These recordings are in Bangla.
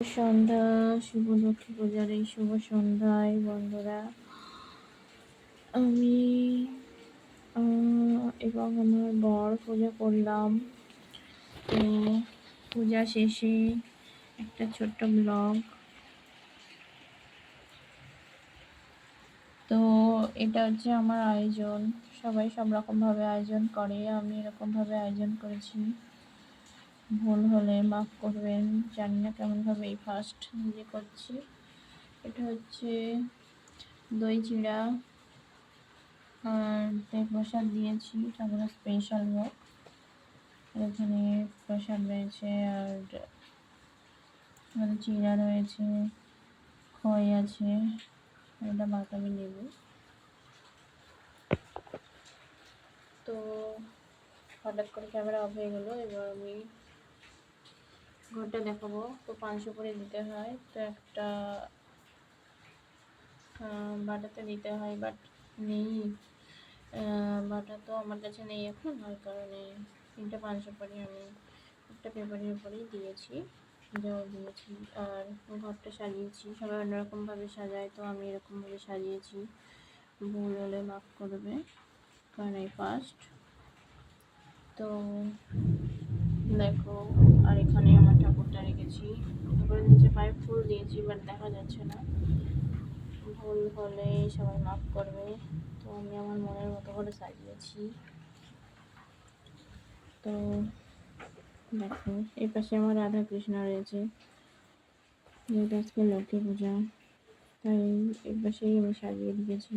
সন্ধ্যা, শুভ লক্ষ্মী পূজার এই শুভ সন্ধ্যায় বন্ধুরা আমি এবং আমার বর পূজা করলাম। তো পূজা শেষে একটা ছোট্ট ব্লগ। তো এটা হচ্ছে আমার আয়োজন। সবাই সব রকমভাবে আয়োজন করে, আমি এরকমভাবে আয়োজন করেছি। ভুল হলে মাফ করবেন, জানি না কেমনভাবে এই ফার্স্ট নিজে করছি। এটা হচ্ছে দই চিড়া আর প্রসাদ দিয়েছি, ঠাকুরের স্পেশাল ভোগ। এখানে প্রসাদ রয়েছে আর চিড়া রয়েছে, খই আছে, এটা বাতাবি লেবু। তো হঠাৎ করে ক্যামেরা অফ হয়ে গেলো। এবার আমি ঘরটা দেখাবো। তো 500 করে দিতে হয়, তো একটা বাটাতে দিতে হয়, বাট নেই। বাটা তো আমার কাছে নেই এখন, ওই কারণে 3টা 500 করে আমি একটা পেপারের উপরেই দিয়েছি। আর ঘরটা সাজিয়েছি। সবাই অন্যরকমভাবে সাজায়, তো আমি এরকমভাবে সাজিয়েছি। ভুল হলে মাফ করবে, কারণ এই ফার্স্ট। তো দেখো, আর এখানে আমার ঠাকুরটা রেখেছি। ঠাকুরের নিচে পায়ে ফুল দিয়েছি, বাট দেখা যাচ্ছে না। ভুল হলে সবাই মাফ করবে। তো আমি আমার মনের মতো করে সাজিয়েছি। তো দেখো, এই পাশে আমার রাধা কৃষ্ণ রয়েছে, যেহেতু আজকে লক্ষ্মী পূজা, তাই এই পাশেই আমি সাজিয়ে দিয়েছি।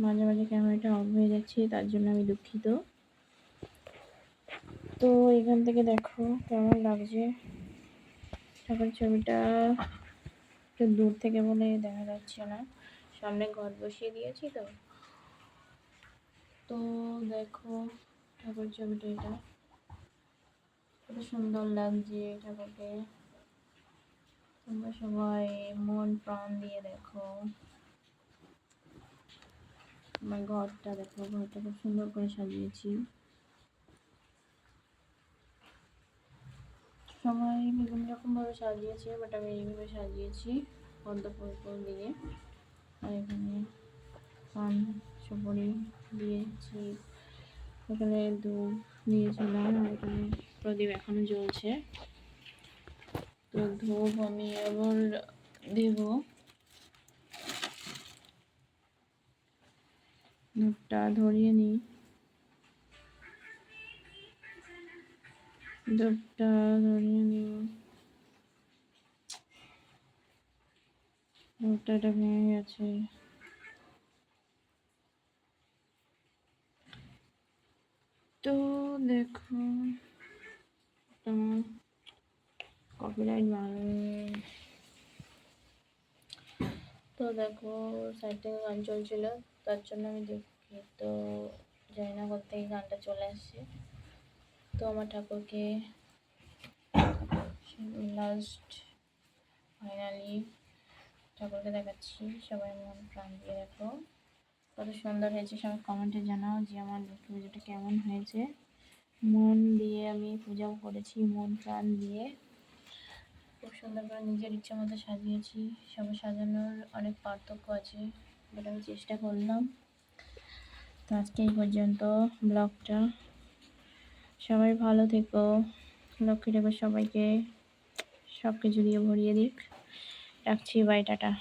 মাঝে মাঝে ক্যামেরাটা অফ হয়ে যাচ্ছে, তার জন্য আমি দুঃখিত। তো এখান থেকে দেখো কেমন লাগছে। ঠাকুরের ছবিটা একটু দূর থেকে বলে দেখা যাচ্ছে না, সামনে ঘর বসিয়ে দিয়েছি। তো দেখো ঠাকুরের ছবিটা, এটা কত সুন্দর লাগছে ঠাকুরকে। তোমরা সবাই মন প্রাণ দিয়ে দেখো। আমার ঘরটা দেখো, ঘরটা খুব সুন্দর করে সাজিয়েছি। সবাই বিভিন্ন রকম ভাবে সাজিয়েছে, বাট আমি এইভাবে সাজিয়েছি পদ্ম ফুল দিয়ে। আর এখানে পান সুপারি দিয়েছি, এখানে ধূপ দিয়েছিলাম, আর এখানে প্রদীপ এখনো জ্বলছে। তো ধূপ আমি আবার দেব। ধূপটা ধরিয়ে নিই, ধূপটা ধরিয়ে নিই। ধূপটা এটা ভেঙে গেছে। তো দেখো, কপিরাইট বানানো। তো দেখো, সাইড থেকে গান চলছিল, তার জন্য আমি দুঃখিত, জানি না কোথা থেকে গানটা চলে আসছে। তো আমার ঠাকুরকে লাস্ট ফাইনালি ঠাকুরকে দেখাচ্ছি। সবাই মন প্রাণ দিয়ে দেখো, কত সুন্দর হয়েছে। সবাই কমেন্টে জানাও যে আমার লক্ষ্মী পুজোটা কেমন হয়েছে। মন দিয়ে আমি পূজাও করেছি, মন প্রাণ দিয়ে খুব সুন্দর করে নিজের ইচ্ছা মতো সাজিয়েছি। সবাই সাজানোর অনেক পার্থক্য আছে, যেটা আমি চেষ্টা করলাম। তো আজকে এই পর্যন্ত ব্লগটা। সবাই ভালো থেকো, লক্ষ্মী ঠাকুর সবাইকে সব কিছু দিয়ে ভরিয়ে দিক। রাখছি, বাই, টাটা।